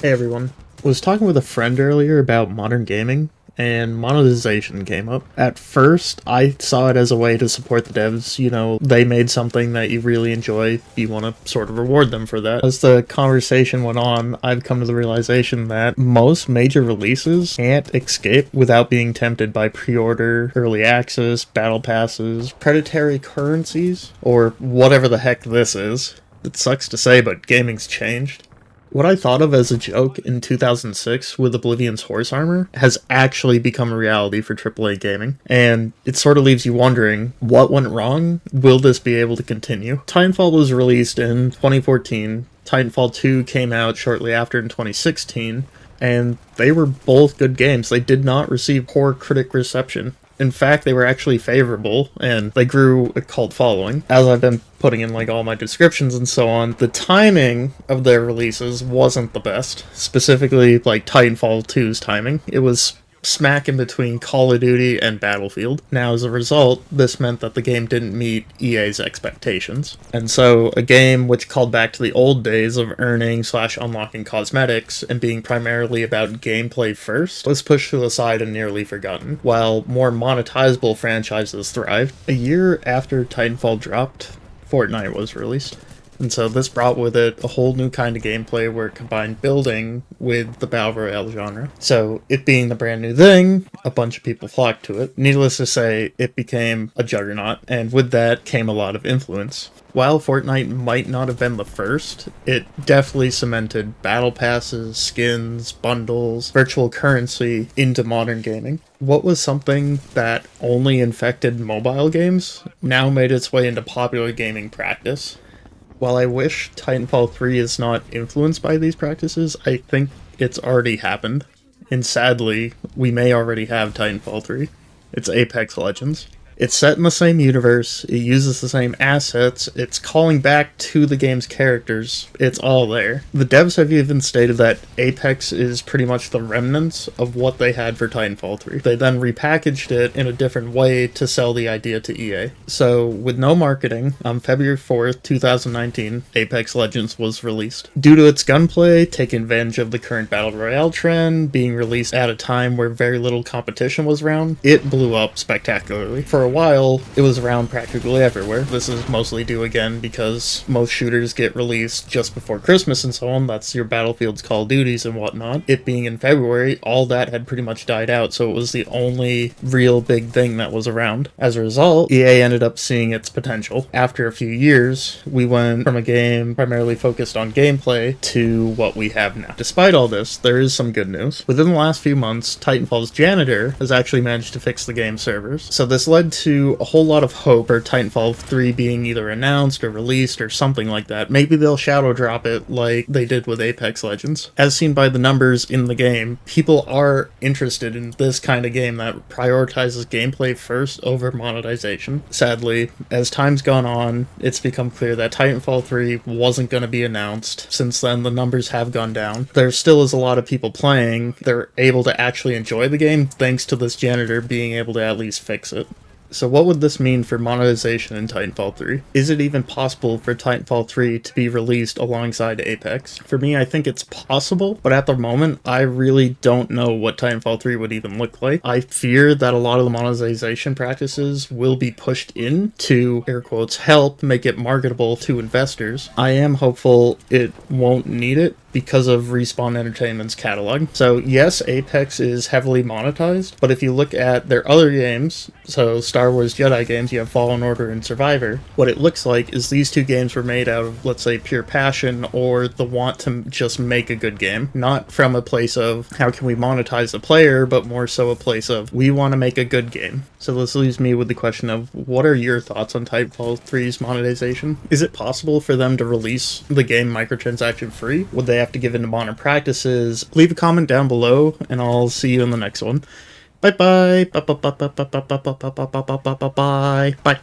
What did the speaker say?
Hey everyone. Was talking with a friend earlier about modern gaming, and monetization came up. At first, I saw it as a way to support the devs. They made something that you really enjoy, you want to sort of reward them for that. As the conversation went on, I've come to the realization that most major releases can't escape without being tempted by pre-order, early access, battle passes, predatory currencies, or whatever the heck this is. It sucks to say, but gaming's changed. What I thought of as a joke in 2006 with Oblivion's horse armor has actually become a reality for AAA gaming, and it sort of leaves you wondering, what went wrong? Will this be able to continue? Titanfall was released in 2014, Titanfall 2 came out shortly after in 2016, and they were both good games. They did not receive poor critic reception. In fact, they were actually favorable, and they grew a cult following. As I've been putting in all my descriptions and so on, the timing of their releases wasn't the best. Specifically, Titanfall 2's timing. It was smack in between Call of Duty and Battlefield. Now, as a result, this meant that the game didn't meet EA's expectations. And so, a game which called back to the old days of earning/unlocking cosmetics and being primarily about gameplay first was pushed to the side and nearly forgotten, while more monetizable franchises thrived. A year after Titanfall dropped, Fortnite was released. And so this brought with it a whole new kind of gameplay where it combined building with the Battle Royale genre. So it being the brand new thing, a bunch of people flocked to it. Needless to say, it became a juggernaut, and with that came a lot of influence. While Fortnite might not have been the first, it definitely cemented battle passes, skins, bundles, virtual currency into modern gaming. What was something that only infected mobile games now made its way into popular gaming practice. While I wish Titanfall 3 is not influenced by these practices, I think it's already happened. And sadly, we may already have Titanfall 3. It's Apex Legends. It's set in the same universe, it uses the same assets, it's calling back to the game's characters, it's all there. The devs have even stated that Apex is pretty much the remnants of what they had for Titanfall 3. They then repackaged it in a different way to sell the idea to EA. So, with no marketing, on February 4th, 2019, Apex Legends was released. Due to its gunplay, taking advantage of the current Battle Royale trend, being released at a time where very little competition was around, it blew up spectacularly. For a while, it was around practically everywhere. This is mostly due again because most shooters get released just before Christmas and so on. That's your Battlefields, Call of Duties, and whatnot. It being in February, all that had pretty much died out, so it was the only real big thing that was around. As a result, EA ended up seeing its potential. After a few years, we went from a game primarily focused on gameplay to what we have now. Despite all this, there is some good news. Within the last few months, Titanfall's janitor has actually managed to fix the game servers. So this led to a whole lot of hope for Titanfall 3 being either announced or released or something like that. Maybe they'll shadow drop it like they did with Apex Legends. As seen by the numbers in the game, people are interested in this kind of game that prioritizes gameplay first over monetization. Sadly, as time's gone on, it's become clear that Titanfall 3 wasn't going to be announced. Since then, the numbers have gone down. There still is a lot of people playing. They're able to actually enjoy the game thanks to this janitor being able to at least fix it. So what would this mean for monetization in Titanfall 3? Is it even possible for Titanfall 3 to be released alongside Apex? For me, I think it's possible, but at the moment, I really don't know what Titanfall 3 would even look like. I fear that a lot of the monetization practices will be pushed in to, air quotes, help make it marketable to investors. I am hopeful it won't need it because of Respawn Entertainment's catalog. So yes, Apex is heavily monetized, but if you look at their other games, so Star Wars Jedi games, you have Fallen Order and Survivor, what it looks like is these two games were made out of, let's say, pure passion or the want to just make a good game. Not from a place of, how can we monetize the player, but more so a place of, we want to make a good game. So this leaves me with the question of, what are your thoughts on Titanfall 3's monetization? Is it possible for them to release the game microtransaction free? Would they have to give into modern practices? Leave a comment down below, and I'll see you in the next one. Bye bye. Bye bye. Bye bye. Bye bye. Bye bye. Bye.